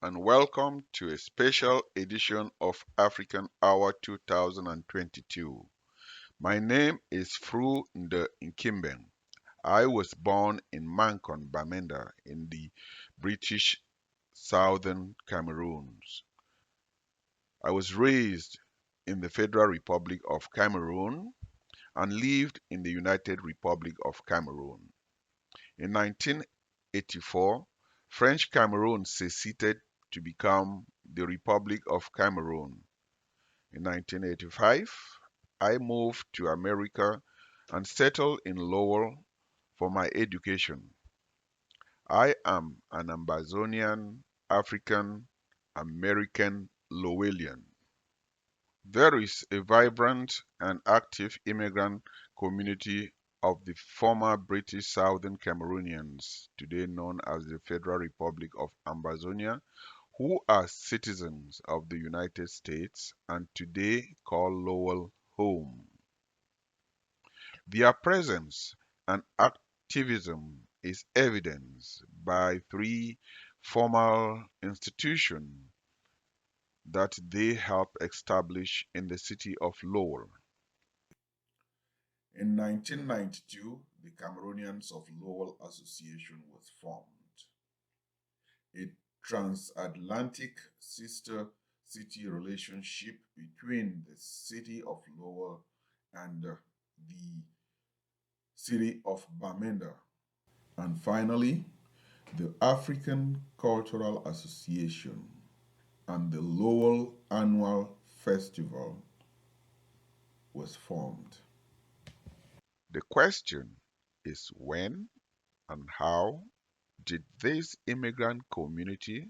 and welcome to a special edition of African Hour 2022. My name is Fru Nde Nkimben. I was born in Mankon, Bamenda, in the British Southern Cameroons. I was raised in the Federal Republic of Cameroon and lived in the United Republic of Cameroon. In 1984, French Cameroon seceded to become the Republic of Cameroon. In 1985, I moved to America and settled in Lowell for my education. I am an Ambazonian African American Lowellian. There is a vibrant and active immigrant community of the former British Southern Cameroonians, today known as the Federal Republic of Ambazonia, who are citizens of the United States and today call Lowell home. Their presence and activism is evidenced by three formal institutions that they helped establish in the city of Lowell. In 1992, the Cameroonians of Lowell Association was formed, a transatlantic sister city relationship between the city of Lowell and the city of Bamenda. And finally, the African Cultural Association and the Lowell Annual Festival was formed. The question is when and how did this immigrant community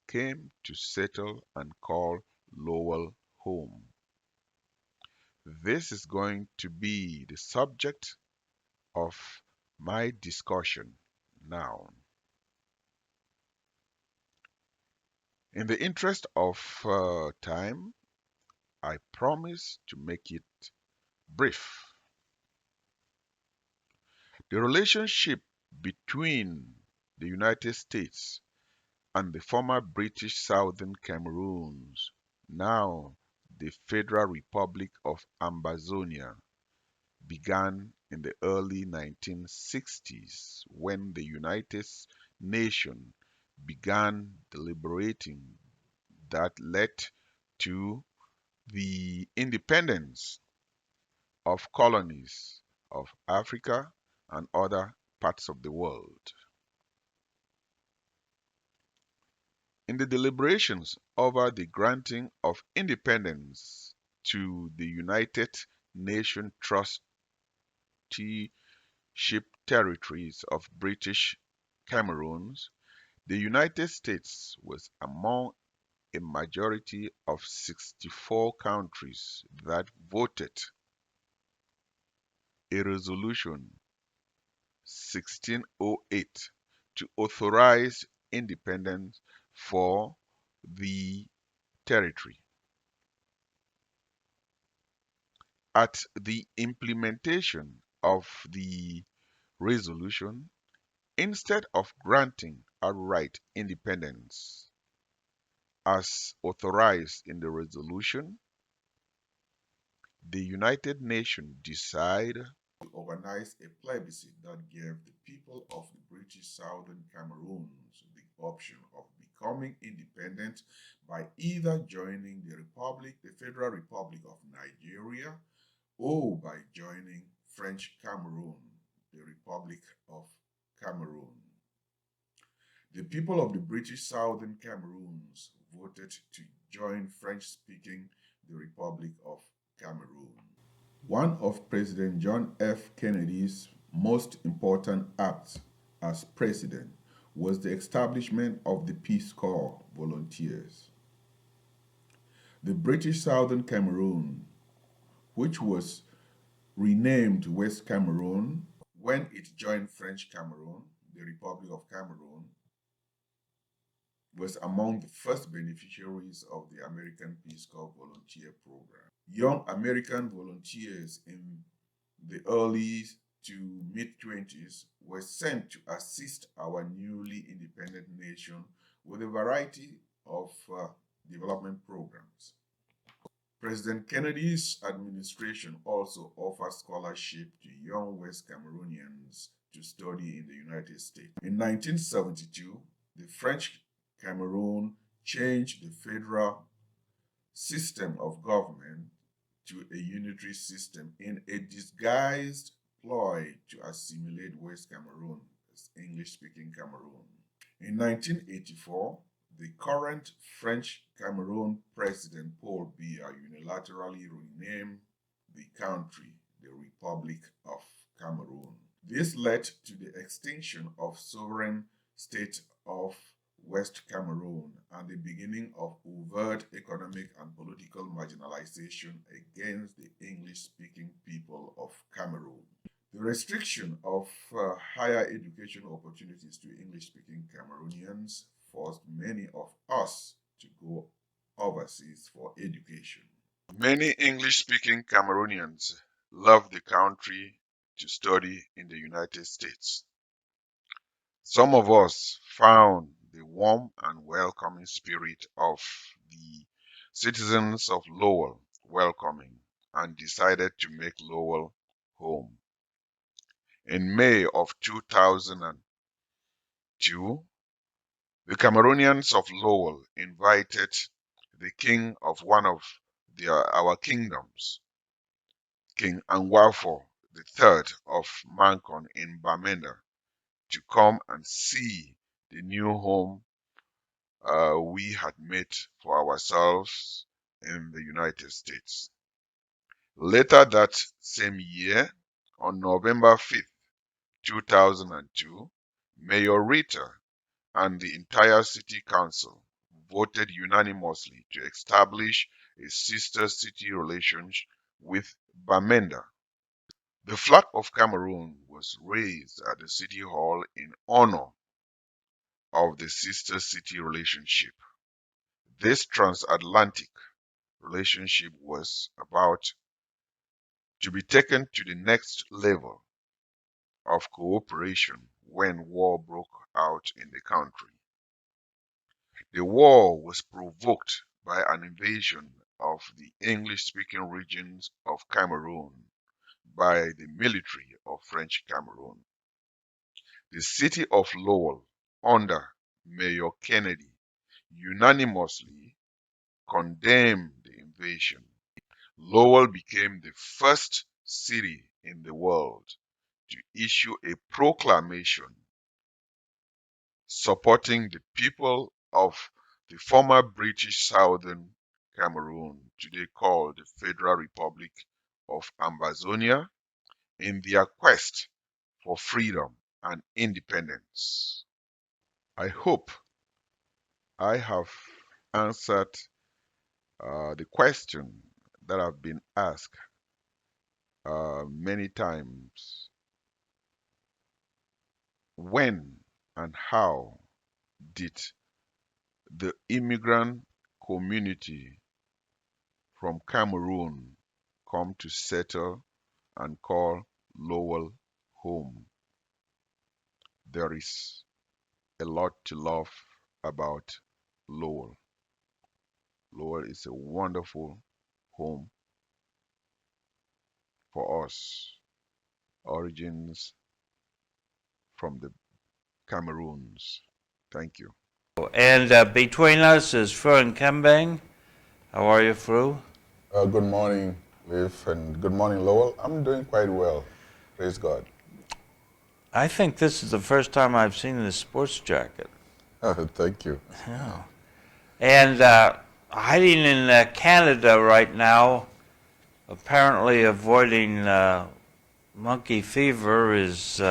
came to settle and call Lowell home? This is going to be the subject of my discussion now. In the interest of time, I promise to make it brief. The relationship between the United States and the former British Southern Cameroons, now the Federal Republic of Ambazonia, began in the early 1960s when the United Nations began deliberating that led to the independence of colonies of Africa and other parts of the world. In the deliberations over the granting of independence to the United Nations trusteeship territories of British Cameroons, the United States was among a majority of 64 countries that voted a resolution 1608 to authorize independence for the territory. At the implementation of the resolution, instead of granting outright independence as authorized in the resolution, the United Nations decided to organize a plebiscite that gave the people of the British Southern Cameroons the option of becoming independent by either joining the Republic, the Federal Republic of Nigeria, or by joining French Cameroon, the Republic of Cameroon. The people of the British Southern Cameroons voted to join French-speaking the Republic of Cameroon. One of President John F. Kennedy's most important acts as president was the establishment of the Peace Corps volunteers. The British Southern Cameroon, which was renamed West Cameroon when it joined French Cameroon, the Republic of Cameroon, was among the first beneficiaries of the American Peace Corps volunteer program. Young American volunteers in the early to mid-20s were sent to assist our newly independent nation with a variety of development programs. President Kennedy's administration also offered scholarship to young West Cameroonians to study in the United States. In 1972, the French Cameroon changed the federal system of government to a unitary system in a disguised ploy to assimilate West Cameroon as English-speaking Cameroon. In 1984, the current French Cameroon President Paul Biya unilaterally renamed the country the Republic of Cameroon. This led to the extinction of sovereign state of West Cameroon and the beginning of overt economic and political marginalization against the English-speaking people of Cameroon. The restriction of higher education opportunities to English-speaking Cameroonians forced many of us to go overseas for education. Many English-speaking Cameroonians left the country to study in the United States. Some of us found the warm and welcoming spirit of the citizens of Lowell welcoming and decided to make Lowell home. In May of 2002, the Cameroonians of Lowell invited the king of one of our kingdoms, King Anwafo III of Mankon in Bamenda, to come and see the new home we had made for ourselves in the United States. Later that same year, on November 5th, 2002, Mayor Rita and the entire city council voted unanimously to establish a sister city relationship with Bamenda. The flag of Cameroon was raised at the city hall in honor of the sister city relationship. This transatlantic relationship was about to be taken to the next level of cooperation when war broke out in the country. The war was provoked by an invasion of the English-speaking regions of Cameroon by the military of French Cameroon. The city of Lowell, under Mayor Kennedy, unanimously condemned the invasion. Lowell became the first city in the world to issue a proclamation supporting the people of the former British Southern Cameroon, today called the Federal Republic of Ambazonia, in their quest for freedom and independence. I hope I have answered the question that have been asked many times. When and how did the immigrant community from Cameroon come to settle and call Lowell home? There is a lot to love about Lowell. Lowell is a wonderful home for us, origins from the Cameroons. Thank you. And between us is Fru and Kembang. How are you, Fru? Good morning, Liv, and good morning, Lowell. I'm doing quite well. Praise God. I think this is the first time I've seen this sports jacket. Thank you. Yeah. And hiding in Canada right now, apparently avoiding monkey fever, is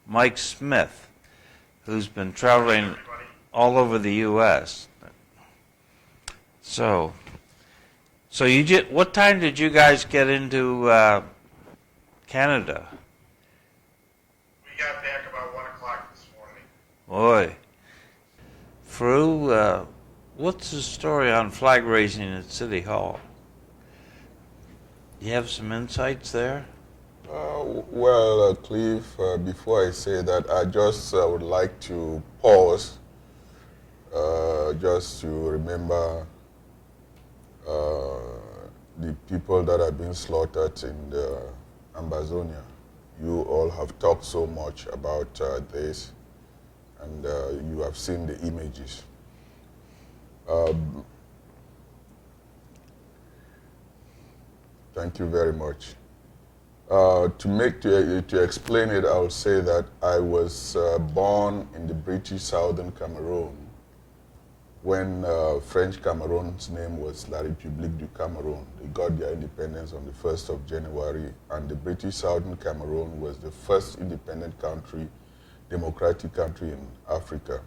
Mike Smith, who's been traveling all over the U.S. So what time did you guys get into Canada? We got back about 1 o'clock this morning. Boy. Fru, what's the story on flag raising at City Hall? You have some insights there? Cleve, before I say that, I just would like to pause just to remember the people that have been slaughtered in the Ambazonia. You all have talked so much about this, and you have seen the images. Thank you very much. To explain it, I'll say that I was born in the British Southern Cameroon when French Cameroon's name was La République du Cameroun. They got their independence on the 1st of January, and the British Southern Cameroon was the first independent country, democratic country in Africa.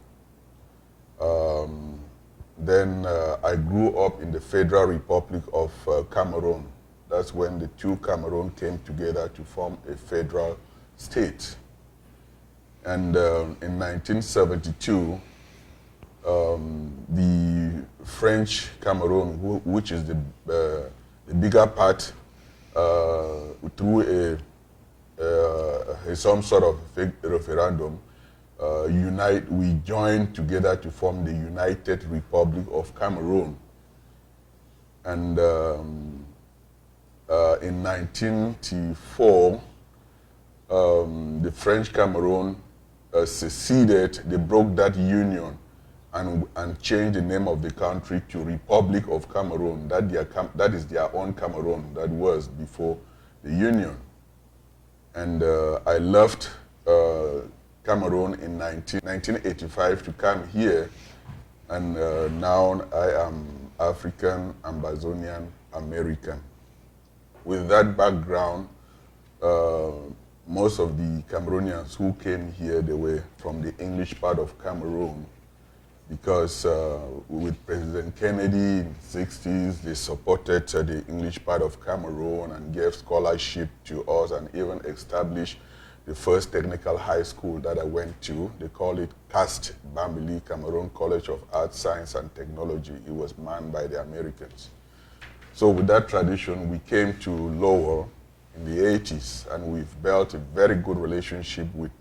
Then I grew up in the Federal Republic of Cameroon. That's when the two Cameroon came together to form a federal state. And in 1972, the French Cameroon, which is the bigger part, through some sort of referendum, we joined together to form the United Republic of Cameroon. And in 1994, the French Cameroon seceded. They broke that union and changed the name of the country to Republic of Cameroon. That is their own Cameroon that was before the union. And I left Cameroon in 1985 to come here, and now I am African, Ambazonian, American. With that background, most of the Cameroonians who came here, they were from the English part of Cameroon, because with President Kennedy in the 60s, they supported the English part of Cameroon and gave scholarship to us and even established the first technical high school that I went to. They call it CAST, Bambili, Cameroon College of Arts, Science and Technology. It was manned by the Americans. So with that tradition, we came to Lowell in the 80s, and we've built a very good relationship with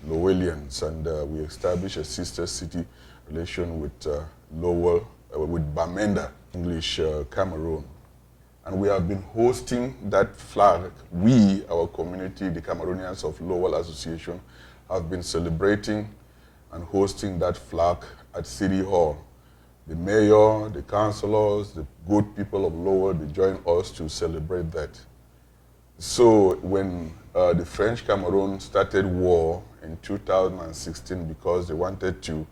Lowellians, and we established a sister city relation with Lowell, with Bamenda, English Cameroon. And we have been hosting that flag. We, our community, the Cameroonians of Lowell Association, have been celebrating and hosting that flag at City Hall. The mayor, the councillors, the good people of Lowell, they join us to celebrate that. So when the French Cameroon started war in 2016, because they wanted to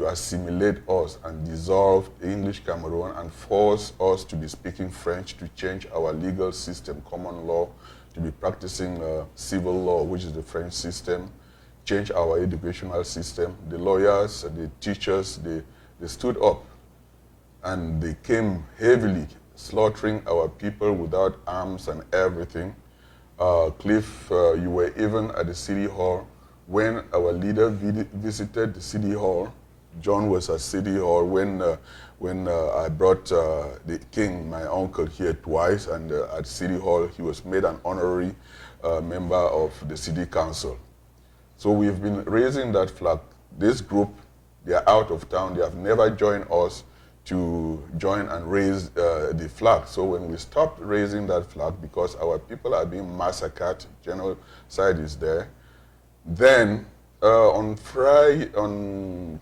assimilate us and dissolve the English Cameroon and force us to be speaking French, to change our legal system, common law, to be practicing civil law, which is the French system, change our educational system. The lawyers, the teachers, they stood up, and they came heavily, slaughtering our people without arms and everything. Cliff, you were even at the City Hall when our leader visited the City Hall. John was at City Hall when I brought the king, my uncle, here twice, and at City Hall he was made an honorary member of the City Council. So we've been raising that flag. This group, they are out of town. They have never joined us to join and raise the flag. So when we stopped raising that flag, because our people are being massacred, genocide is there, then on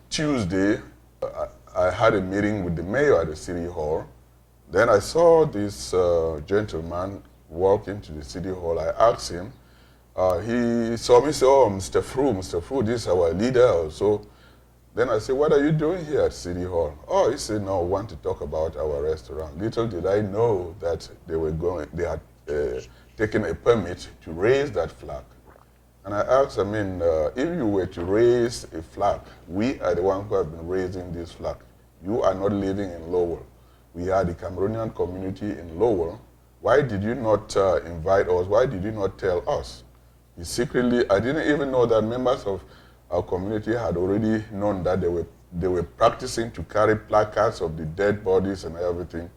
Tuesday, I had a meeting with the mayor at the City Hall. Then I saw this gentleman walk into the City Hall. I asked him, he saw me, say, "Oh, Mr. Fru, this is our leader also." Then I said, "What are you doing here at City Hall?" "Oh," he said, "No, I want to talk about our restaurant." Little did I know that they had taken a permit to raise that flag. And I asked, if you were to raise a flag, we are the ones who have been raising this flag. You are not living in Lowell. We are the Cameroonian community in Lowell. Why did you not invite us? Why did you not tell us? He secretly, I didn't even know that members of our community had already known that they were practicing to carry placards of the dead bodies and everything.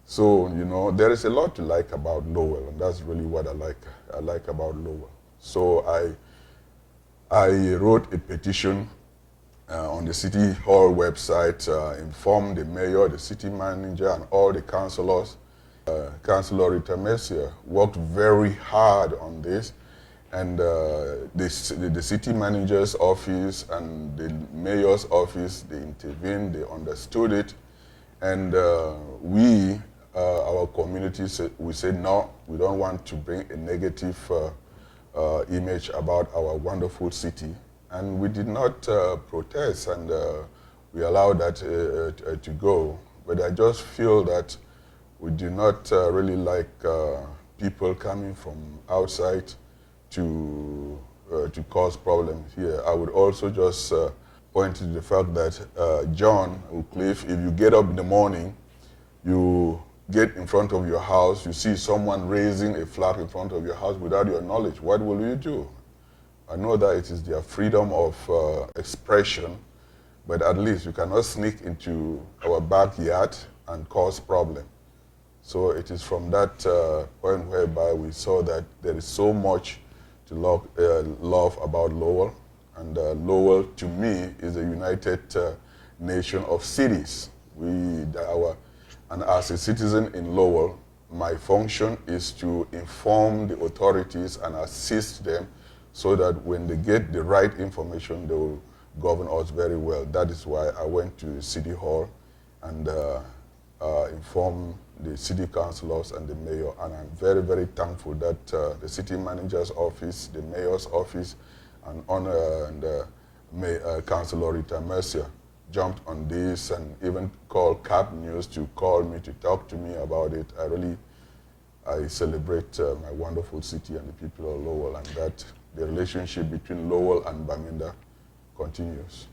So, there is a lot to like about Lowell, and that's really what I like about Lowell. So I wrote a petition on the City Hall website, informed the mayor, the city manager, and all the councillors. Councillor Rita Mercier worked very hard on this, and the city manager's office and the mayor's office, they intervened, they understood it, and our community, we said no, we don't want to bring a negative image about our wonderful city. And we did not protest, and we allowed that to go. But I just feel that we do not really like people coming from outside to cause problems here. I would also just point to the fact that John Cliff, if you get up in the morning, you get in front of your house, you see someone raising a flag in front of your house without your knowledge, what will you do? I know that it is their freedom of expression, but at least you cannot sneak into our backyard and cause problem. So it is from that point whereby we saw that there is so much to love about Lowell. And Lowell, to me, is a united nation of cities. And as a citizen in Lowell, my function is to inform the authorities and assist them so that when they get the right information, they will govern us very well. That is why I went to City Hall and informed the city councillors and the mayor. And I'm very, very thankful that the city manager's office, the mayor's office, and Councillor Rita Mercier jumped on this and even called Cap News to call me, to talk to me about it. I celebrate my wonderful city and the people of Lowell, and that the relationship between Lowell and Bamenda continues.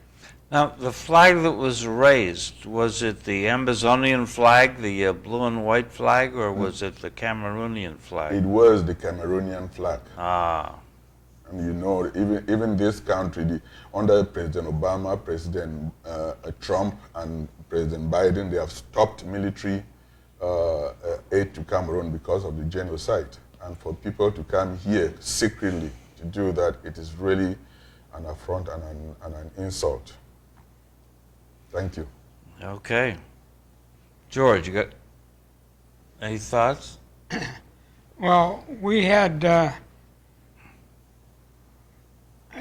Now, the flag that was raised, was it the Ambazonian flag, the blue and white flag, or was it the Cameroonian flag? It was the Cameroonian flag. Ah. And you know, even this country, under President Obama, President Trump, and President Biden, they have stopped military aid to Cameroon because of the genocide. And for people to come here secretly to do that, it is really an affront and an insult. Thank you. Okay. George, you got any thoughts? Well, we had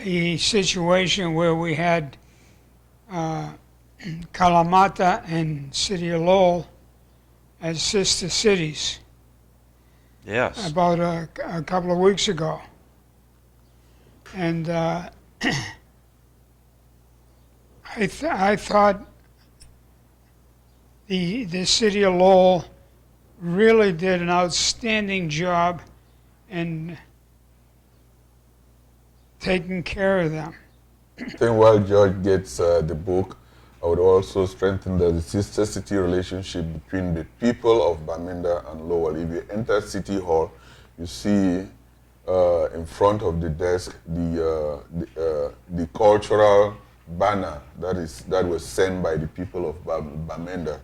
a situation where we had Kalamata and City of Lowell as sister cities Yes. about a couple of weeks ago. And I thought the City of Lowell really did an outstanding job in taking care of them. I think while George gets the book, I would also strengthen the sister city relationship between the people of Bamenda and Lowell. If you enter City Hall, you see in front of the desk the cultural banner that was sent by the people of Bamenda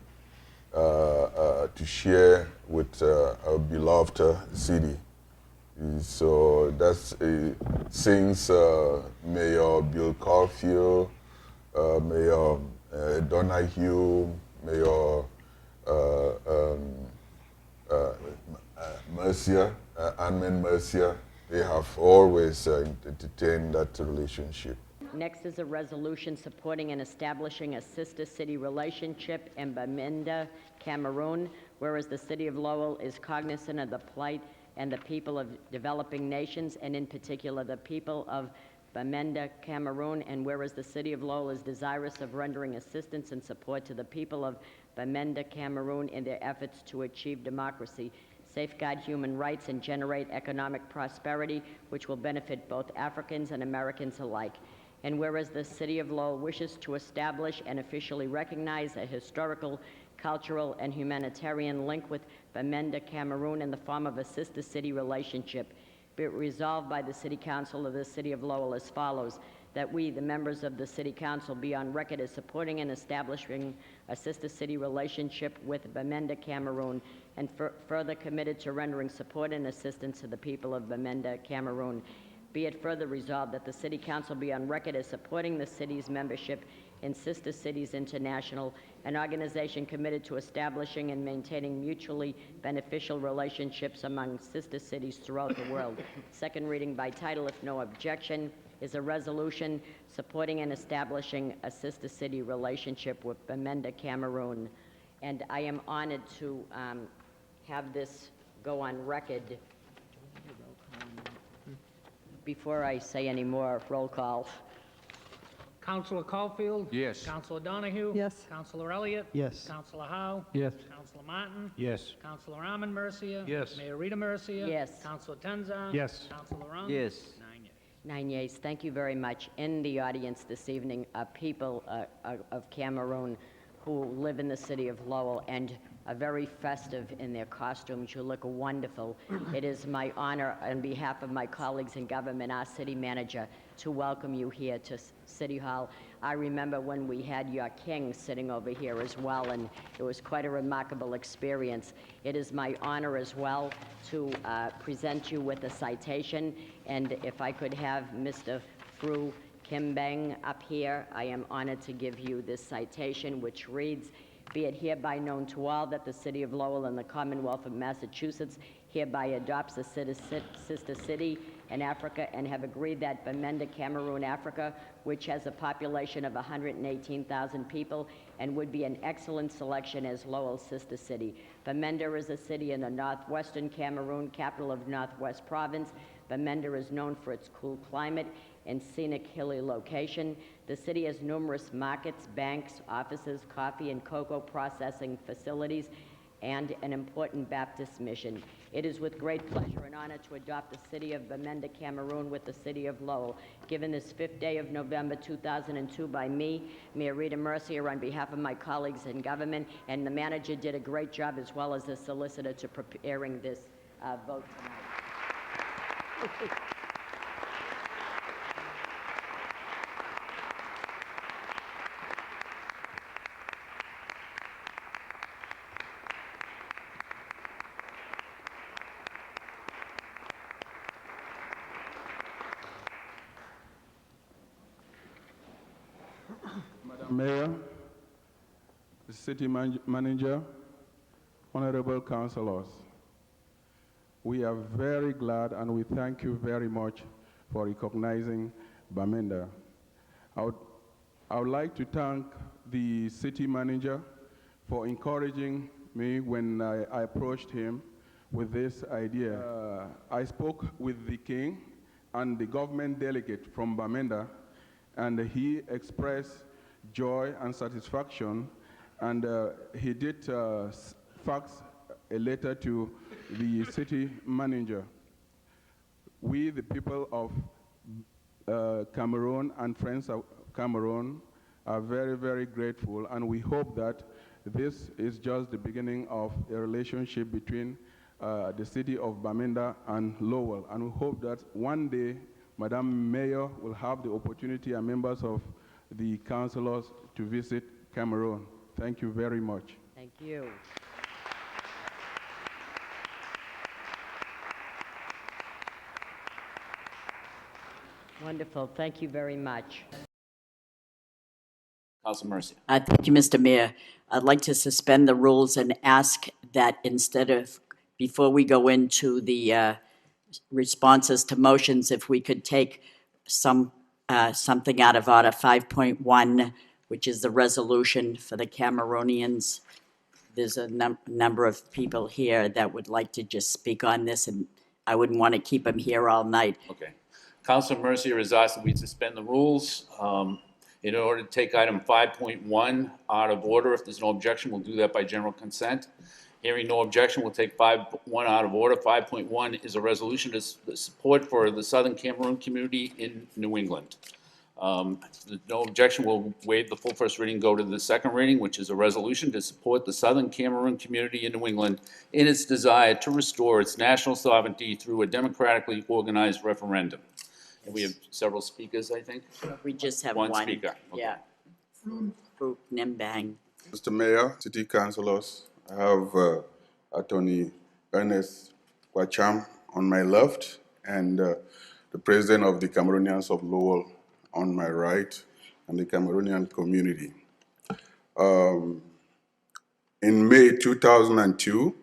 to share with our beloved city. So that's since Mayor Bill Caulfield, Mayor Donahue, Mayor Mercier, Anman Mercier, they have always entertained that relationship. Next is a resolution supporting and establishing a sister city relationship in Bamenda, Cameroon, whereas the city of Lowell is cognizant of the plight and the people of developing nations, and in particular the people of Bamenda, Cameroon, and whereas the city of Lowell is desirous of rendering assistance and support to the people of Bamenda, Cameroon in their efforts to achieve democracy, safeguard human rights, and generate economic prosperity, which will benefit both Africans and Americans alike. And whereas the city of Lowell wishes to establish and officially recognize a historical, cultural, and humanitarian link with Bamenda, Cameroon in the form of a sister city relationship, be it resolved by the City Council of the City of Lowell as follows: that we, the members of the City Council, be on record as supporting and establishing a sister city relationship with Bamenda, Cameroon, and further committed to rendering support and assistance to the people of Bamenda, Cameroon. Be it further resolved that the City Council be on record as supporting the city's membership in Sister Cities International, an organization committed to establishing and maintaining mutually beneficial relationships among sister cities throughout the world. Second reading by title, if no objection, is a resolution supporting and establishing a sister city relationship with Bamenda, Cameroon. And I am honored to have this go on record. Before I say any more, roll call. Councilor Caulfield? Yes. Councilor Donahue? Yes. Councilor Elliott? Yes. Councilor Howe? Yes. Councilor Martin? Yes. Councilor Armand Mercia? Yes. Mayor Rita Mercia? Yes. Councilor Tenza? Yes. Councilor Rung? Yes. 9 yeas. 9 yeas. Thank you very much. In the audience this evening are people of Cameroon who live in the city of Lowell and are very festive in their costumes. You look wonderful. It is my honor, on behalf of my colleagues in government, our city manager, to welcome you here to City Hall. I remember when we had your king sitting over here as well, and it was quite a remarkable experience. It is my honor as well to present you with a citation, and if I could have Mr. Fru Kimbeng up here, I am honored to give you this citation, which reads, "Be it hereby known to all that the City of Lowell and the Commonwealth of Massachusetts hereby adopts a sister city in Africa and have agreed that Bamenda, Cameroon, Africa, which has a population of 118,000 people and would be an excellent selection as Lowell's sister city. Bamenda is a city in the northwestern Cameroon, capital of Northwest Province. Bamenda is known for its cool climate and scenic hilly location. The city has numerous markets, banks, offices, coffee and cocoa processing facilities, and an important Baptist mission. It is with great pleasure and honor to adopt the city of Bamenda, Cameroon with the city of Lowell, given this 5th day of November 2002 by me, Mayor Rita Mercier, on behalf of my colleagues in government, and the manager did a great job, as well as the solicitor, to preparing this vote tonight. Madam Mayor, the City Manager, honorable councilors, we are very glad and we thank you very much for recognizing Bamenda. I would like to thank the City Manager for encouraging me when I approached him with this idea. I spoke with the King and the government delegate from Bamenda, and he expressed joy and satisfaction, and he did fax a letter to the city manager. We, the people of Cameroon and friends of Cameroon, are very, very grateful, and we hope that this is just the beginning of a relationship between the city of Bamenda and Lowell, and we hope that one day Madam Mayor will have the opportunity and members of the councilors to visit Cameroon. Thank you very much. Thank you. Wonderful. Thank you very much. Councilor Mercia. Thank you, Mr. Mayor. I'd like to suspend the rules and ask that instead of, before we go into the responses to motions, if we could take something out of Order 5.1, which is the resolution for the Cameroonians. There's a number of people here that would like to just speak on this, and I wouldn't want to keep them here all night. Okay. Councilor Mercier has asked that we suspend the rules in order to take item 5.1 out of order. If there's no objection, we'll do that by general consent. Hearing no objection, we'll take 5.1 out of order. 5.1 is a resolution to support for the Southern Cameroon community in New England. If there's no objection, we'll waive the full first reading, go to the second reading, which is a resolution to support the Southern Cameroon community in New England in its desire to restore its national sovereignty through a democratically organized referendum. And we have several speakers, I think. We just have one speaker. Okay. Yeah. Fruit Nimbang. Mr. Mayor, City Councilors, I have Attorney Ernest Wacham on my left, and the the president of the Cameroonians of Lowell on my right, and the Cameroonian community. In May 2002,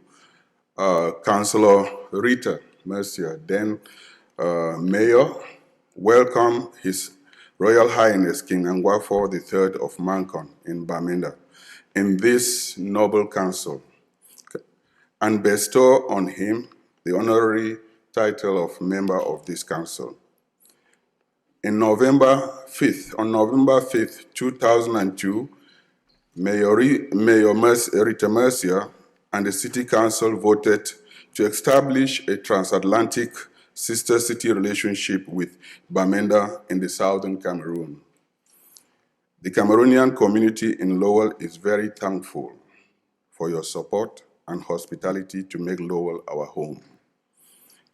Councillor Rita Mercier, then mayor, welcomed His Royal Highness King Angwafo III of Mankon in Bamenda in this noble council, and bestow on him the honorary title of member of this council. On November 5th, 2002, Mayor Rita Mercier and the City Council voted to establish a transatlantic sister city relationship with Bamenda in the southern Cameroon. The Cameroonian community in Lowell is very thankful for your support and hospitality to make Lowell our home.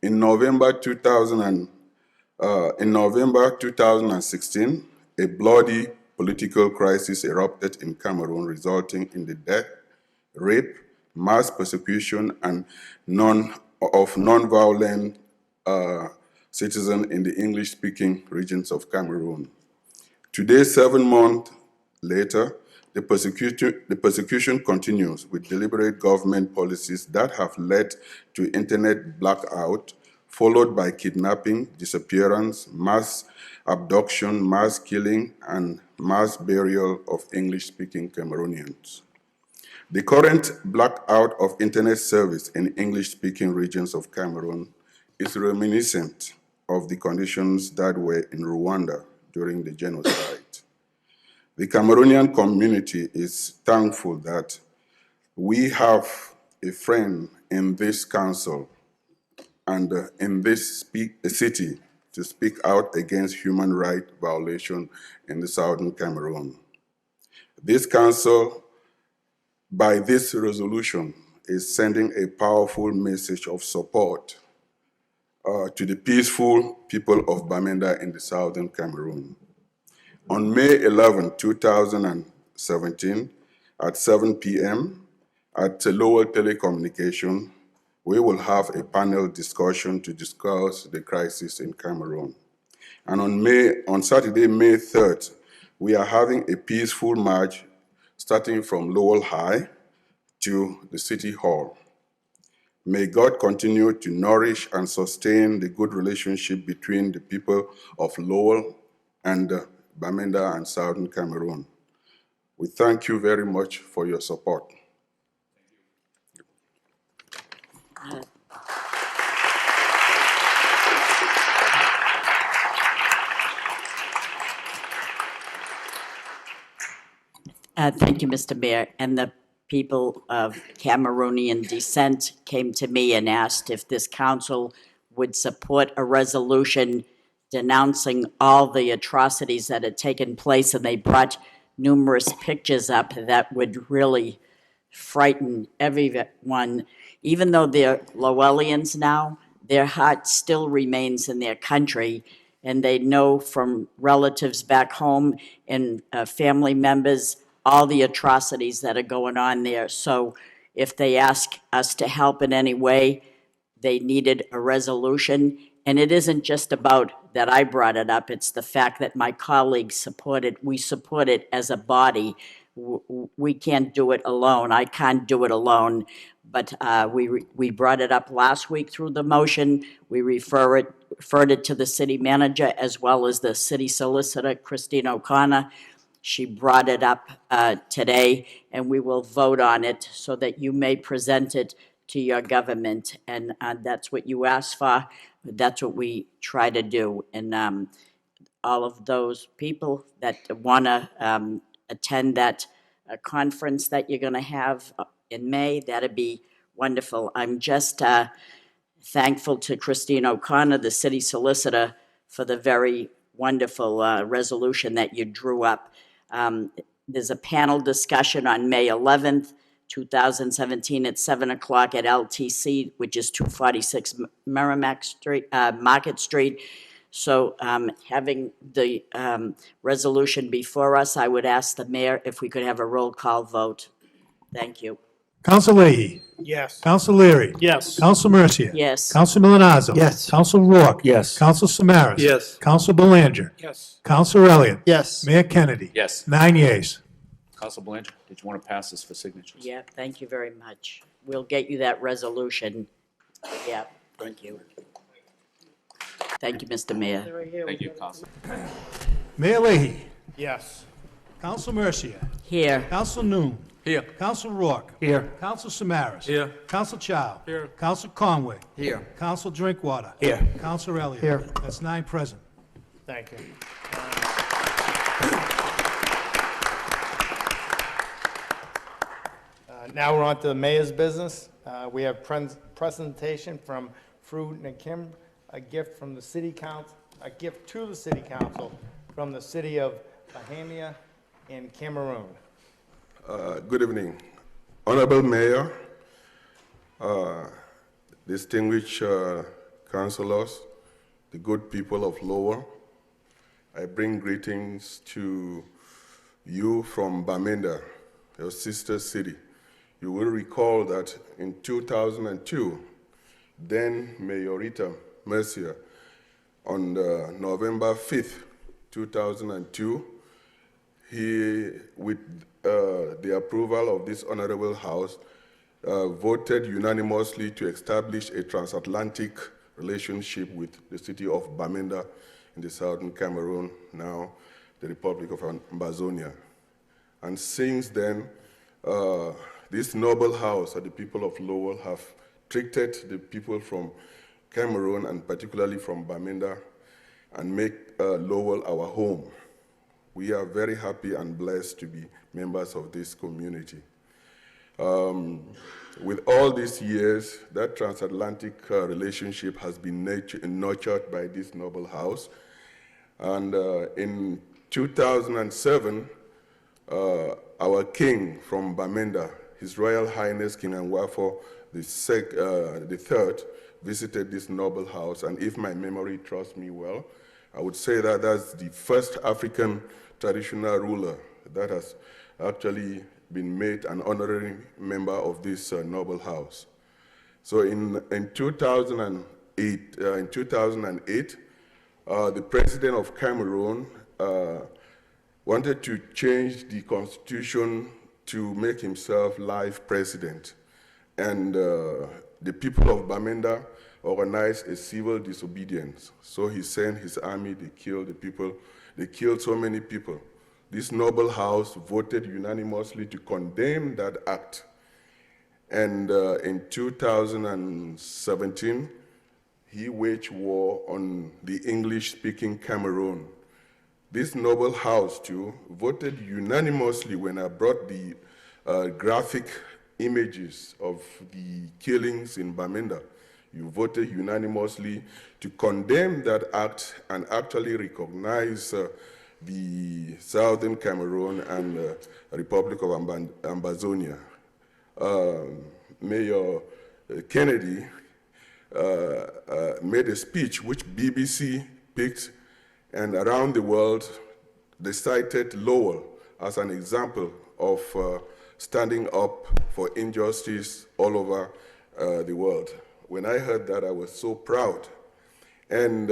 In November 2016, a bloody political crisis erupted in Cameroon, resulting in the death, rape, mass persecution, and non-violent citizens in the English-speaking regions of Cameroon. Today, 7 months later, the persecution continues with deliberate government policies that have led to internet blackout, followed by kidnapping, disappearance, mass abduction, mass killing, and mass burial of English-speaking Cameroonians. The current blackout of internet service in English-speaking regions of Cameroon is reminiscent of the conditions that were in Rwanda during the genocide. The Cameroonian community is thankful that we have a friend in this council and in this city to speak out against human rights violation in the southern Cameroon. This council, by this resolution, is sending a powerful message of support to the peaceful people of Bamenda in the southern Cameroon. On May 11, 2017, at 7 p.m. at Lowell Telecommunication, we will have a panel discussion to discuss the crisis in Cameroon. And on Saturday, May 3rd, we are having a peaceful march starting from Lowell High to the City Hall. May God continue to nourish and sustain the good relationship between the people of Lowell and Bamenda and Southern Cameroon. We thank you very much for your support. Thank you, Mr. Mayor. And the people of Cameroonian descent came to me and asked if this council would support a resolution denouncing all the atrocities that had taken place, and they brought numerous pictures up that would really frighten everyone. Even though they're Lowellians now, their heart still remains in their country, and they know from relatives back home and family members all the atrocities that are going on there. So if they ask us to help in any way, they needed a resolution. And it isn't just about that I brought it up, it's the fact that my colleagues support it. We support it as a body. We can't do it alone. I can't do it alone. But we brought it up last week through the motion. We referred it to the city manager as well as the city solicitor, Christine O'Connor. She brought it up today, and we will vote on it so that you may present it to your government. And that's what you asked for. That's what we try to do. And all of those people that want to attend that conference that you're going to have in May, that'd be wonderful. I'm just thankful to Christine O'Connor, the city solicitor, for the very wonderful resolution that you drew up. There's a panel discussion on May 11th, 2017 at 7 o'clock at LTC, which is 246 Merrimack Street, Market Street. So having the resolution before us, I would ask the mayor if we could have a roll call vote. Thank you. Counsel Leahy. Yes. Counsel Leary. Yes. Counsel Mercia. Yes. Counsel Milonazo. Yes. Counsel Rourke. Yes. Counsel Samaras. Yes. Counsel Belanger. Yes. Counsel Elliott. Yes. Mayor Kennedy. Yes. 9 yeas. Council Belanger, did you want to pass this for signatures? Yeah, thank you very much. We'll get you that resolution. Yeah, thank you. Thank you, Mr. Mayor. Thank you, Council. Mayor Leahy. Yes. Counsel Mercia. Here. Counsel Noon. Here. Counsel Rourke. Here. Counsel Samaras. Here. Counsel Chow. Here. Counsel Conway. Here. Counsel Drinkwater. Here. Counsel Elliott. Here. That's 9 present. Thank you. Now we're on to the mayor's business. We have presentation from Fru Nakim, a gift from the city council, a gift to the city council from the city of Bamenda in Cameroon. Good evening. Honorable Mayor, distinguished councilors, the good people of Lowell, I bring greetings to you from Bamenda, your sister city. You will recall that in 2002, then Mayorita Mercia, on November 5th, 2002, he, with the approval of this honorable house, voted unanimously to establish a transatlantic relationship with the city of Bamenda in the southern Cameroon, now the Republic of Ambazonia. And since then, this noble house, the people of Lowell, have treated the people from Cameroon and particularly from Bamenda and make Lowell our home. We are very happy and blessed to be members of this community. With all these years, that transatlantic relationship has been nurtured by this noble house. And in 2007, our king from Bamenda, His Royal Highness King Anwafo the Third, visited this noble house. And if my memory trusts me well, I would say that that's the first African traditional ruler that has actually been made an honorary member of this noble house. So in 2008, the president of Cameroon wanted to change the constitution to make himself life president. And the people of Bamenda organized a civil disobedience. So he sent his army, they killed the people, they killed so many people. This noble house voted unanimously to condemn that act. And in 2017, he waged war on the English-speaking Cameroon. This noble house, too, voted unanimously when I brought the graphic images of the killings in Bamenda. You voted unanimously to condemn that act and actually recognize the Southern Cameroon and Republic of Ambazonia. Mayor Kennedy made a speech which BBC picked, and around the world they cited Lowell as an example of standing up for injustice all over the world. When I heard that, I was so proud. And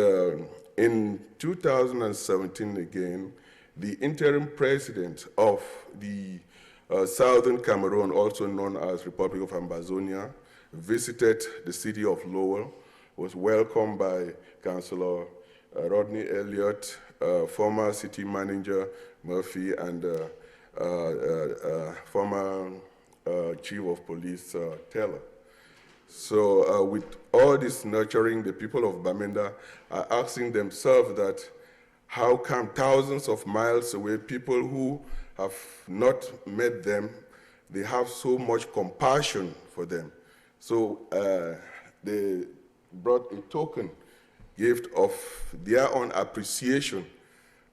in 2017 again, the interim president of the Southern Cameroon, also known as Republic of Ambazonia, visited the city of Lowell, was welcomed by Councillor Rodney Elliott, former city manager Murphy, and former chief of police Taylor. So with all this nurturing, the people of Bamenda are asking themselves that how come thousands of miles away, people who have not met them, they have so much compassion for them. So they brought a token gift of their own appreciation.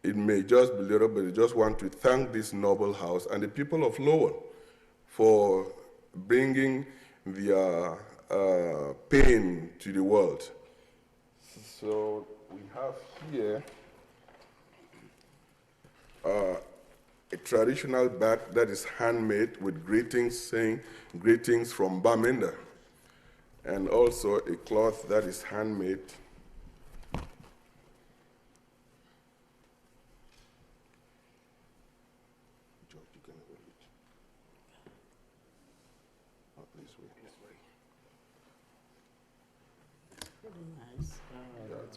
It may just be little, but they just want to thank this noble house and the people of Lowell for bringing their pain to the world. So we have here a traditional bag that is handmade with greetings saying, "Greetings from Bamenda," and also a cloth that is handmade. George, you can hold it. Oh, please wait.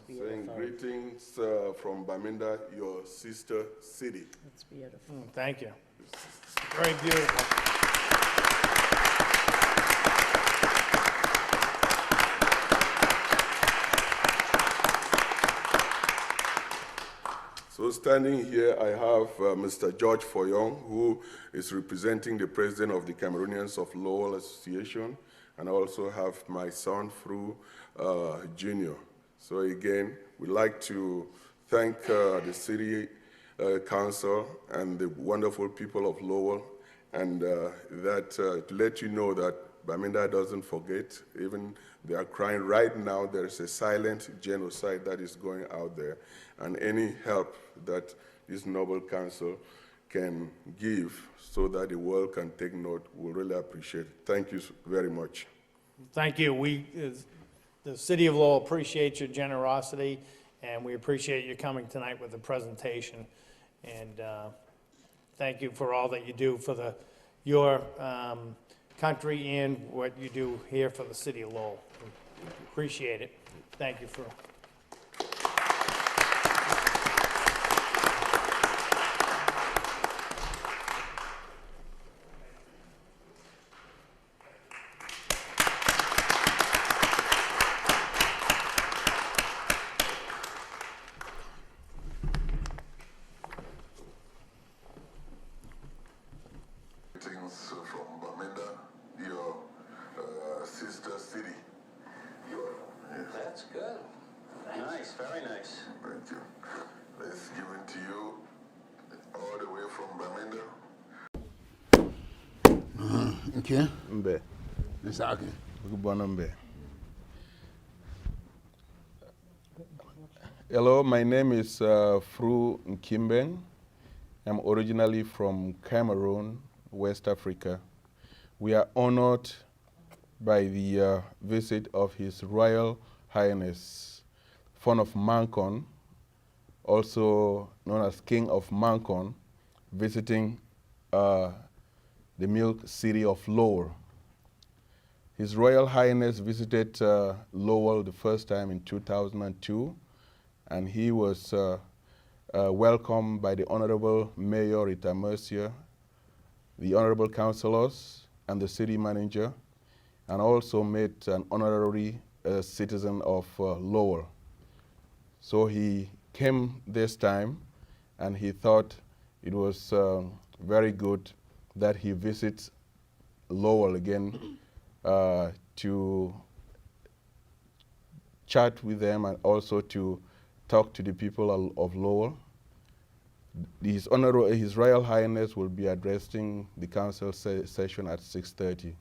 Saying greetings from Bamenda, your sister city. That's beautiful. Thank you. Very beautiful. So standing here, I have Mr. George Foyong, who is representing the president of the Cameroonians of Lowell Association, and I also have my son, Fru Jr. So again, we'd like to thank the city council and the wonderful people of Lowell, and to let you know that Bamenda doesn't forget. Even they are crying right now. There is a silent genocide that is going out there, and any help that this noble council can give so that the world can take note, we'll really appreciate it. Thank you very much. Thank you. The City of Lowell appreciates your generosity, and we appreciate you coming tonight with the presentation. And thank you for all that you do for your country and what you do here for the City of Lowell. We appreciate it. Thank you for. Greetings from Bamenda, your sister city. That's good. Nice, very nice. Thank you. Let's give it to you all the way from Bamenda. Okay. Mbe. Misaki. Mbe. Hello, my name is Fru Nkimbeng. I'm originally from Cameroon, West Africa. We are honored by the visit of His Royal Highness, Fon of Mankon, also known as King of Mankon, visiting the milk city of Lowell. His Royal Highness visited Lowell the first time in 2002, and he was welcomed by the Honorable Mayor Rita Mercier, the Honorable Councillors, and the City Manager, and also made an honorary citizen of Lowell. So he came this time, and he thought it was very good that he visits Lowell again to chat with them and also to talk to the people of Lowell. His Royal Highness will be addressing the council session at 6:30.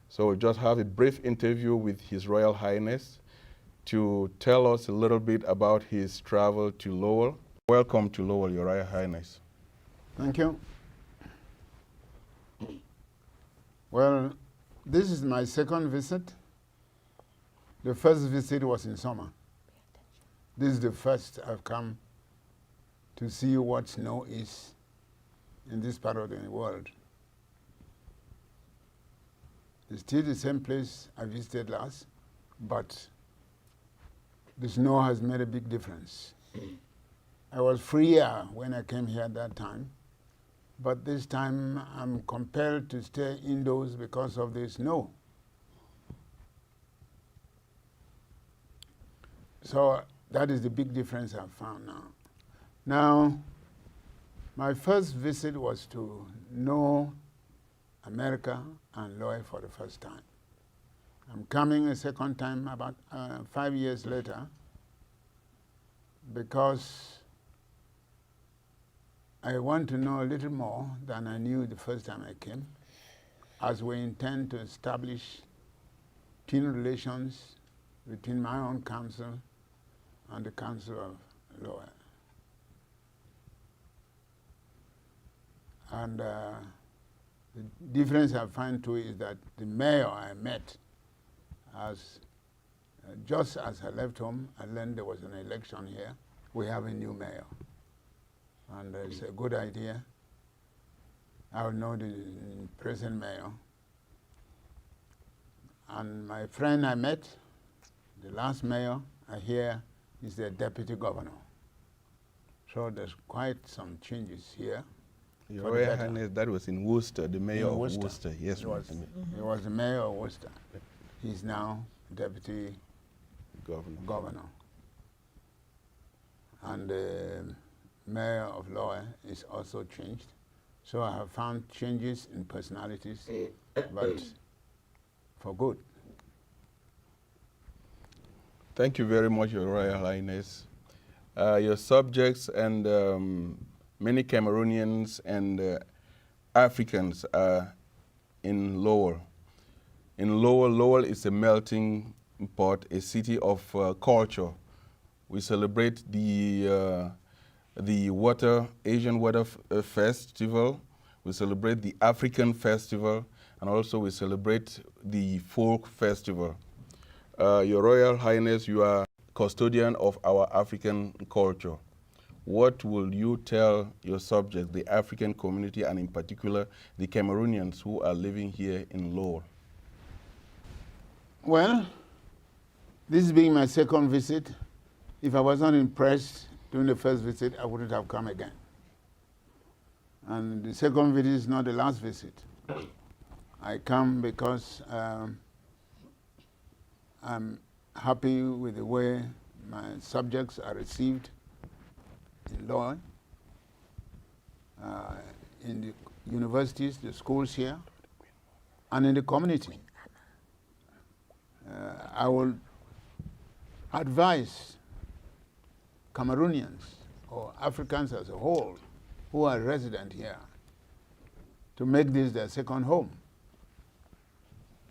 So we'll just have a brief interview with His Royal Highness to tell us a little bit about his travel to Lowell. Welcome to Lowell, Your Royal Highness. Thank you. Well, this is my second visit. The first visit was in summer. This is the first I've come to see what snow is in this part of the world. It's still the same place I visited last, but the snow has made a big difference. I was freer when I came here at that time, but this time I'm compelled to stay indoors because of the snow. So that is the big difference I've found now. Now, my first visit was to know America and Lowell for the first time. I'm coming a second time about 5 years later because I want to know a little more than I knew the first time I came, as we intend to establish team relations between my own council and the Council of Lowell. And the difference I find too is that the mayor I met, just as I left home, I learned there was an election here. We have a new mayor. And it's a good idea. I will know the present mayor. And my friend I met, the last mayor, I hear is the deputy governor. So there's quite some changes here. Your Royal Highness, that was in Worcester, the mayor of Worcester. Yes, he was the mayor of Worcester. He's now deputy governor. And the mayor of Lowell is also changed. So I have found changes in personalities, but for good. Thank you very much, Your Royal Highness. Your subjects and many Cameroonians and Africans are in Lowell. In Lowell, Lowell is a melting pot, a city of culture. We celebrate the Asian Water Festival. We celebrate the African Festival, and also we celebrate the Folk Festival. Your Royal Highness, you are custodian of our African culture. What will you tell your subjects, the African community, and in particular the Cameroonians who are living here in Lowell? Well, this being my second visit, if I was not impressed during the first visit, I wouldn't have come again. And the second visit is not the last visit. I come because I'm happy with the way my subjects are received in Lowell, in the universities, the schools here, and in the community. I will advise Cameroonians or Africans as a whole who are resident here to make this their second home.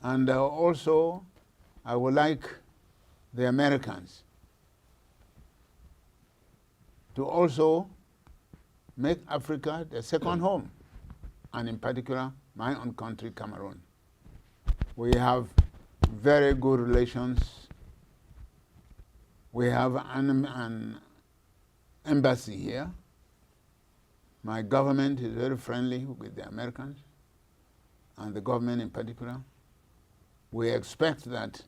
And also, I would like the Americans to also make Africa their second home, and in particular, my own country, Cameroon. We have very good relations. We have an embassy here. My government is very friendly with the Americans, and the government in particular. We expect that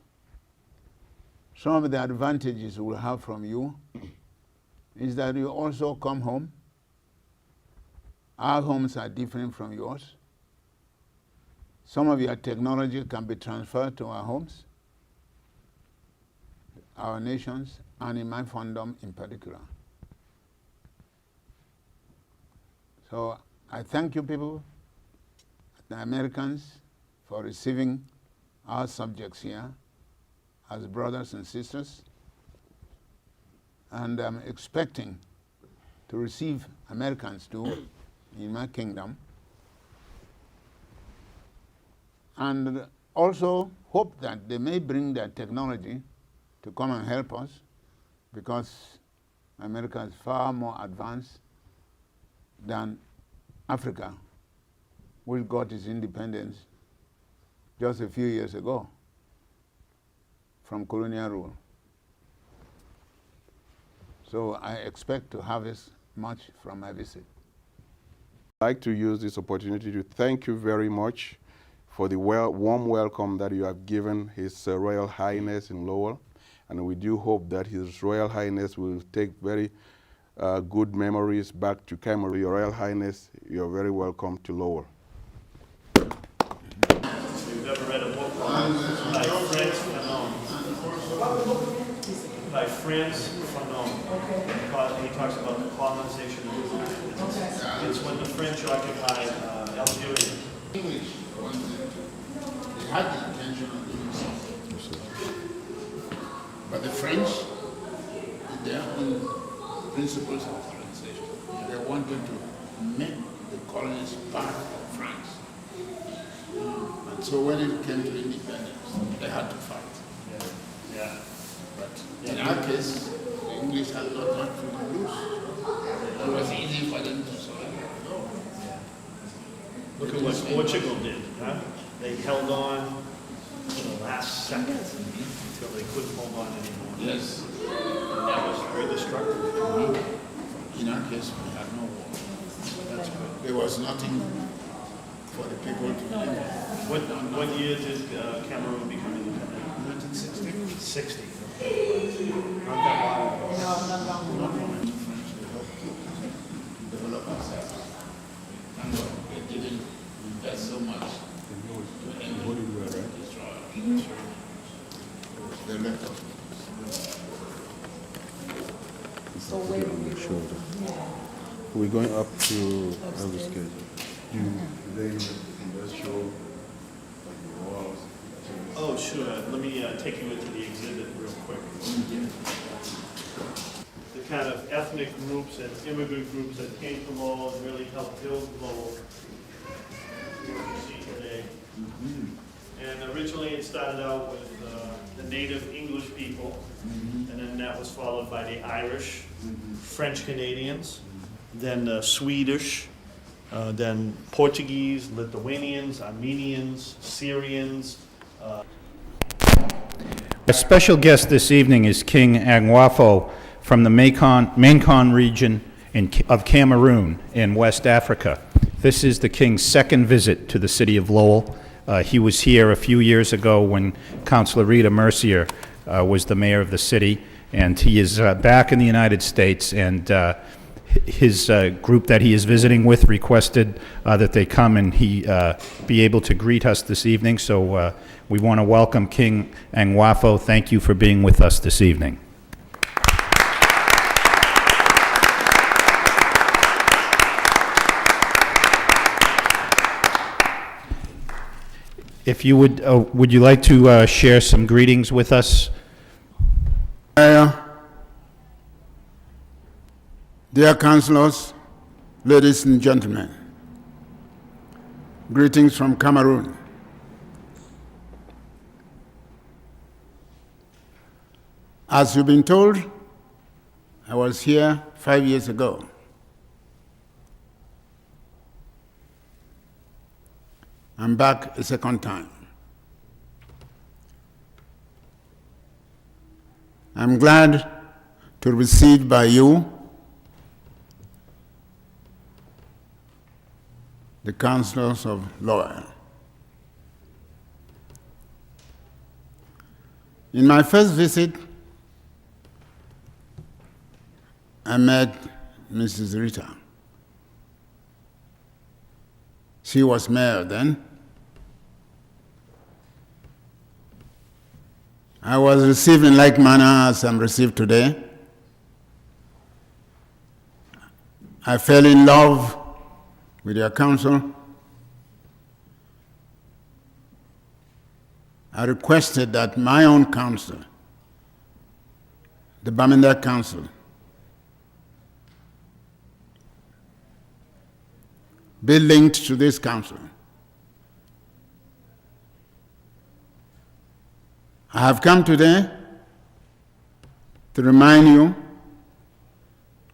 some of the advantages we'll have from you is that you also come home. Our homes are different from yours. Some of your technology can be transferred to our homes, our nations, and in my fandom in particular. So I thank you people, the Americans, for receiving our subjects here as brothers and sisters. And I'm expecting to receive Americans too in my kingdom. And also hope that they may bring their technology to come and help us, because America is far more advanced than Africa, which got its independence just a few years ago from colonial rule. So I expect to harvest much from my visit. I'd like to use this opportunity to thank you very much for the warm welcome that you have given His Royal Highness in Lowell. And we do hope that His Royal Highness will take very good memories back to Cameroon. Your Royal Highness, you're very welcome to Lowell. You've ever read a book by Frantz Fanon? By Frantz Fanon. He talks about the colonization of the land. It's when the French occupied Algeria. English, they had the intention of doing something. But the French, in their own principles of colonization, they wanted to make the colonies part of France. And so when it came to independence, they had to fight. Yeah. But in our case, the English had not had to lose. It was easy for them to surrender. Look at what Portugal did, huh? They held on to the last second until they couldn't hold on anymore. Yes. And that was very destructive. In our case, we had no war. That's good. There was nothing for the people to do. What year did Cameroon become independent? 1960. 60. Not that long ago. Develop ourselves. Thank God they didn't invest so much to destroy. They left us. We're going up to every schedule. Oh, sure. Let me take you into the exhibit real quick. The kind of ethnic groups and immigrant groups that came to Lowell and really helped build Lowell. What you see today. And originally it started out with the native English people, and then that was followed by the Irish, French Canadians, then the Swedish, then Portuguese, Lithuanians, Armenians, Syrians. A special guest this evening is King Angwafo from the Mankon region of Cameroon in West Africa. This is the King's second visit to the city of Lowell. He was here a few years ago when Councilor Rita Mercier was the mayor of the city, and he is back in the United States, and his group that he is visiting with requested that they come and he be able to greet us this evening. So we want to welcome King Angwafo. Thank you for being with us this evening. If you would you like to share some greetings with us? Dear councillors, ladies and gentlemen, greetings from Cameroon. As you've been told, I was here 5 years ago. I'm back a second time. I'm glad to be received by you, the councillors of Lowell. In my first visit, I met Mrs. Rita. She was mayor then. I was received in like manner as I'm received today. I fell in love with your council. I requested that my own council, the Bamenda Council, be linked to this council. I have come today to remind you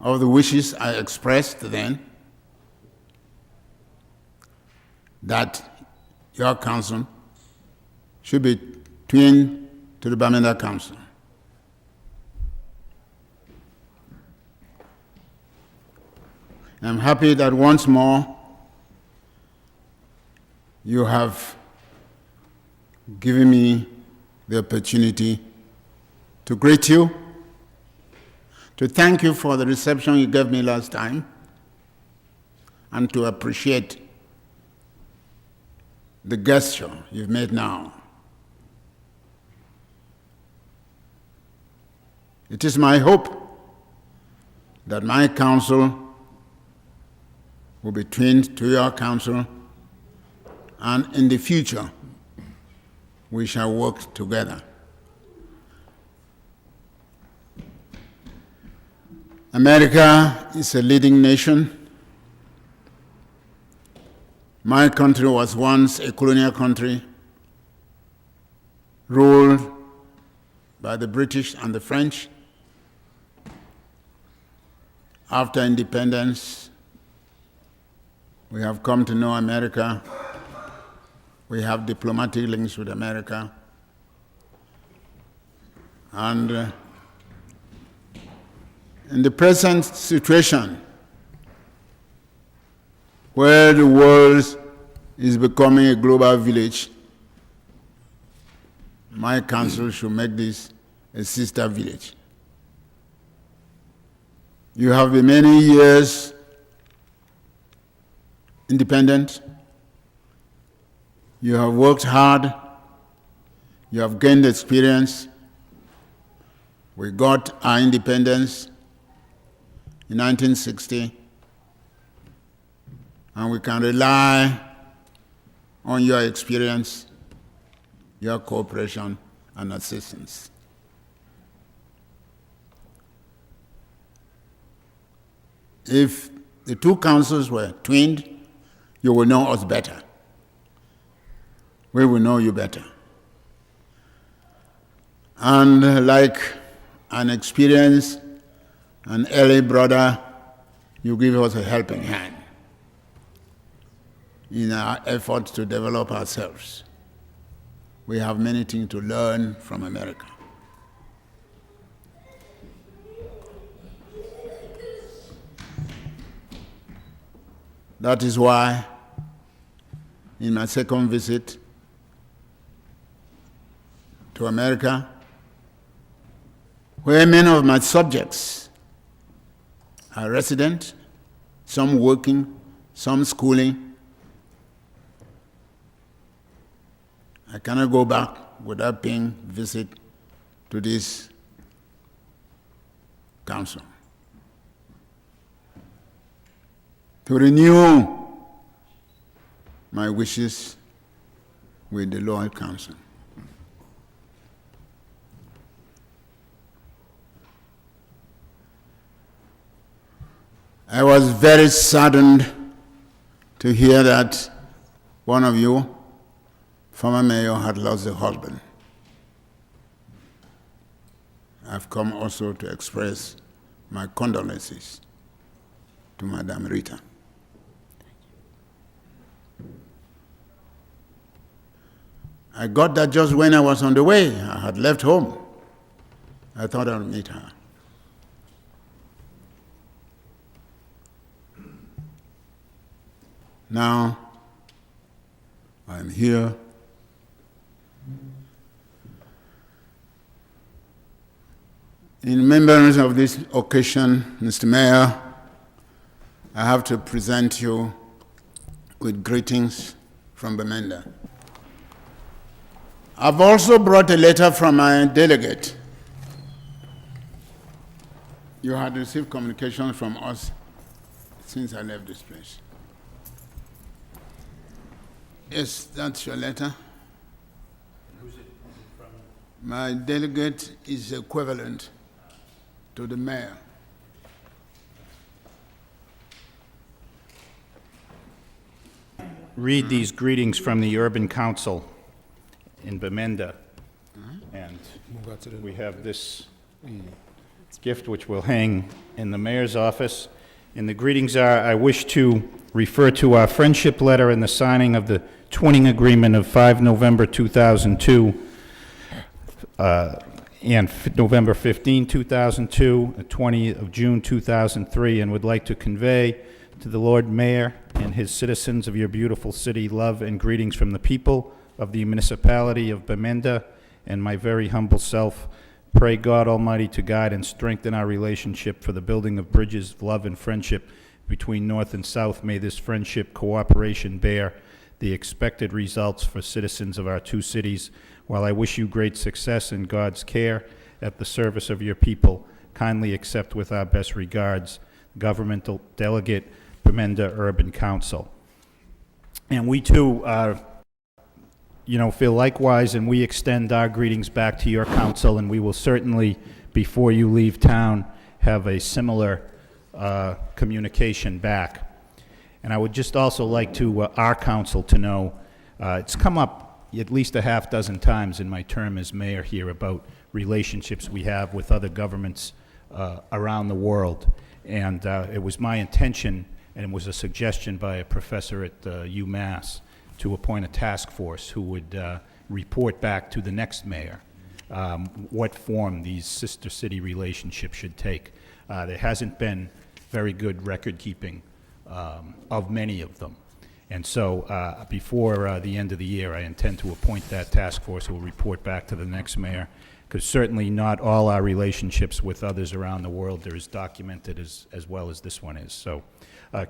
of the wishes I expressed then, that your council should be twinned to the Bamenda Council. I'm happy that once more you have given me the opportunity to greet you, to thank you for the reception you gave me last time, and to appreciate the gesture you've made now. It is my hope that my council will be twinned to your council, and in the future, we shall work together. America is a leading nation. My country was once a colonial country, ruled by the British and the French. After independence, We have come to know America. We have diplomatic links with America. And in the present situation, where the world is becoming a global village, my council should make this a sister village. You have been many years independent. You have worked hard. You have gained experience. We got our independence in 1960, and we can rely on your experience, your cooperation, and assistance. If the two councils were twinned, you will know us better. We will know you better. And like an experienced and early brother, you give us a helping hand in our efforts to develop ourselves. We have many things to learn from America. That is why, in my second visit to America, where many of my subjects are resident, some working, some schooling, I cannot go back without paying visit to this council to renew my wishes with the Lowell Council. I was very saddened to hear that one of you, former mayor, had lost a husband. I've come also to express my condolences to Madame Rita. I got that just when I was on the way. I had left home. I thought I would meet her. Now, I'm here in remembrance of this occasion, Mr. Mayor. I have to present you with greetings from Bamenda. I've also brought a letter from my delegate. You had received communication from us since I left this place. Yes, that's your letter. Who's it from? My delegate is equivalent to the mayor. Read these greetings from the Urban Council in Bamenda. And we have this gift which will hang in the mayor's office. And the greetings are, I wish to refer to our friendship letter and the signing of the twinning agreement of 5 November 2002 and November 15, 2002, 20 of June 2003, and would like to convey to the Lord Mayor and his citizens of your beautiful city love and greetings from the people of the municipality of Bamenda and my very humble self. Pray God Almighty to guide and strengthen our relationship for the building of bridges of love and friendship between North and South. May this friendship cooperation bear the expected results for citizens of our two cities. While I wish you great success in God's care at the service of your people, kindly accept with our best regards, Governmental Delegate, Bamenda Urban Council. And we too feel likewise, and we extend our greetings back to your council, and we will certainly, before you leave town, have a similar communication back. And I would just also like to our council to know, it's come up at least a half dozen times in my term as mayor here about relationships we have with other governments around the world. And it was my intention and it was a suggestion by a professor at UMass to appoint a task force who would report back to the next mayor what form these sister city relationships should take. There hasn't been very good record keeping of many of them. And so before the end of the year, I intend to appoint that task force who will report back to the next mayor, because certainly not all our relationships with others around the world are as documented as well as this one is. So,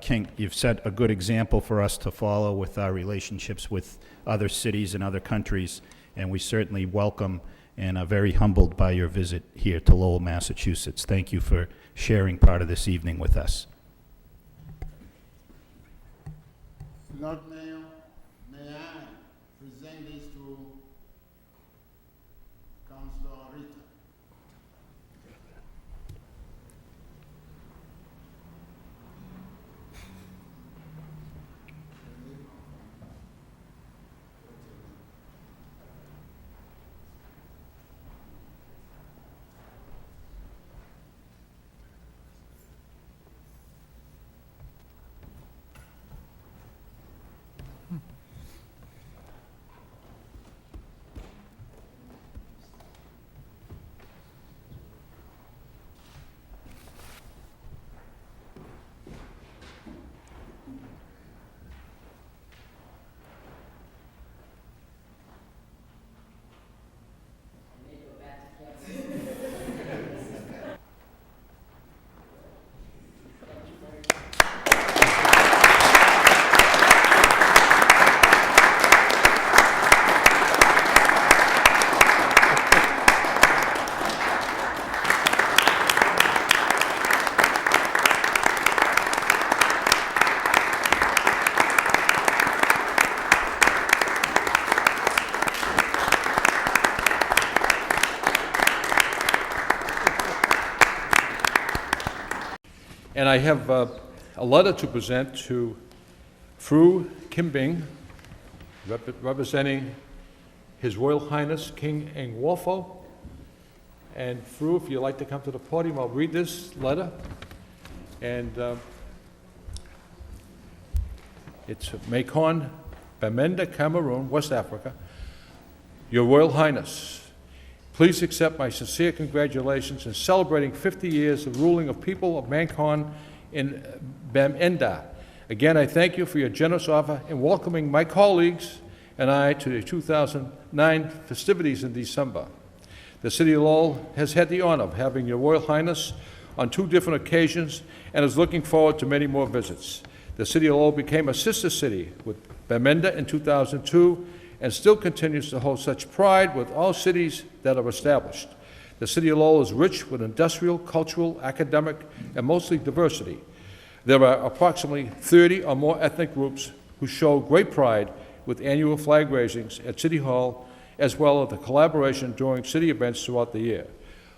King, you've set a good example for us to follow with our relationships with other cities and other countries, and we certainly welcome and are very humbled by your visit here to Lowell, Massachusetts. Thank you for sharing part of this evening with us. Lord Mayor, may I present this to Councillor Rita? And I have a letter to present to Fru Kimbing, representing His Royal Highness King Ngwofo. And Fru, if you'd like to come to the podium, I'll read this letter. And it's Mankon, Bamenda, Cameroon, West Africa. Your Royal Highness, please accept my sincere congratulations in celebrating 50 years of ruling of people of Mankon in Bamenda. Again, I thank you for your generous offer in welcoming my colleagues and I to the 2009 festivities in December. The City of Lowell has had the honor of having Your Royal Highness on 2 different occasions and is looking forward to many more visits. The City of Lowell became a sister city with Bamenda in 2002 and still continues to hold such pride with all cities that are established. The City of Lowell is rich with industrial, cultural, academic, and mostly diversity. There are approximately 30 or more ethnic groups who show great pride with annual flag raisings at City Hall, as well as the collaboration during city events throughout the year.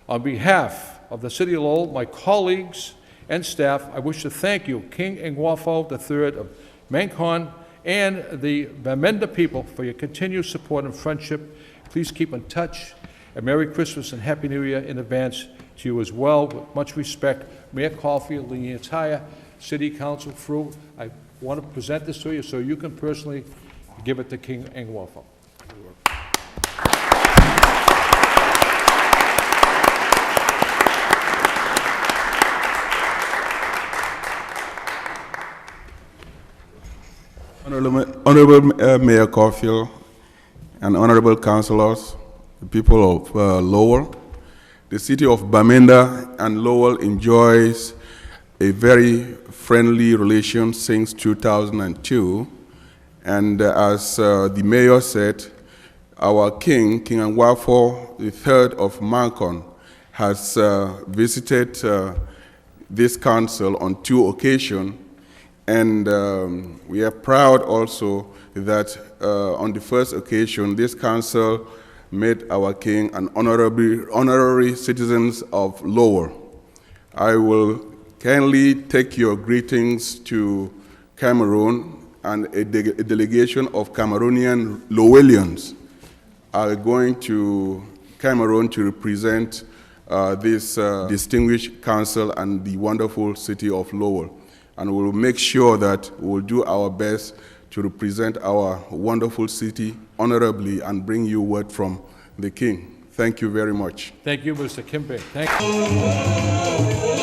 On behalf of the City of Lowell, my colleagues, and staff, I wish to thank you, King Ngwofo III of Mankon, and the Bamenda people for your continued support and friendship. Please keep in touch. A Merry Christmas and Happy New Year in advance to you as well. With much respect, Mayor Caulfield and the entire City Council. Fru, I want to present this to you so you can personally give it to King Ngwofo. Honorable Mayor Caulfield and honorable councilors, the people of Lowell, the city of Bamenda and Lowell enjoys a very friendly relation since 2002. And as the mayor said, our king, King Ngwofo III of Mankon, has visited this council on 2 occasions. And we are proud also that on the first occasion, this council made our king an honorary citizen of Lowell. I will kindly take your greetings to Cameroon, and a delegation of Cameroonian Lowellians are going to Cameroon to represent this distinguished council and the wonderful city of Lowell. and we'll make sure that we'll do our best to represent our wonderful city honorably and bring you word from the King. Thank you very much. Thank you, Mr. Kimbe. Thank you.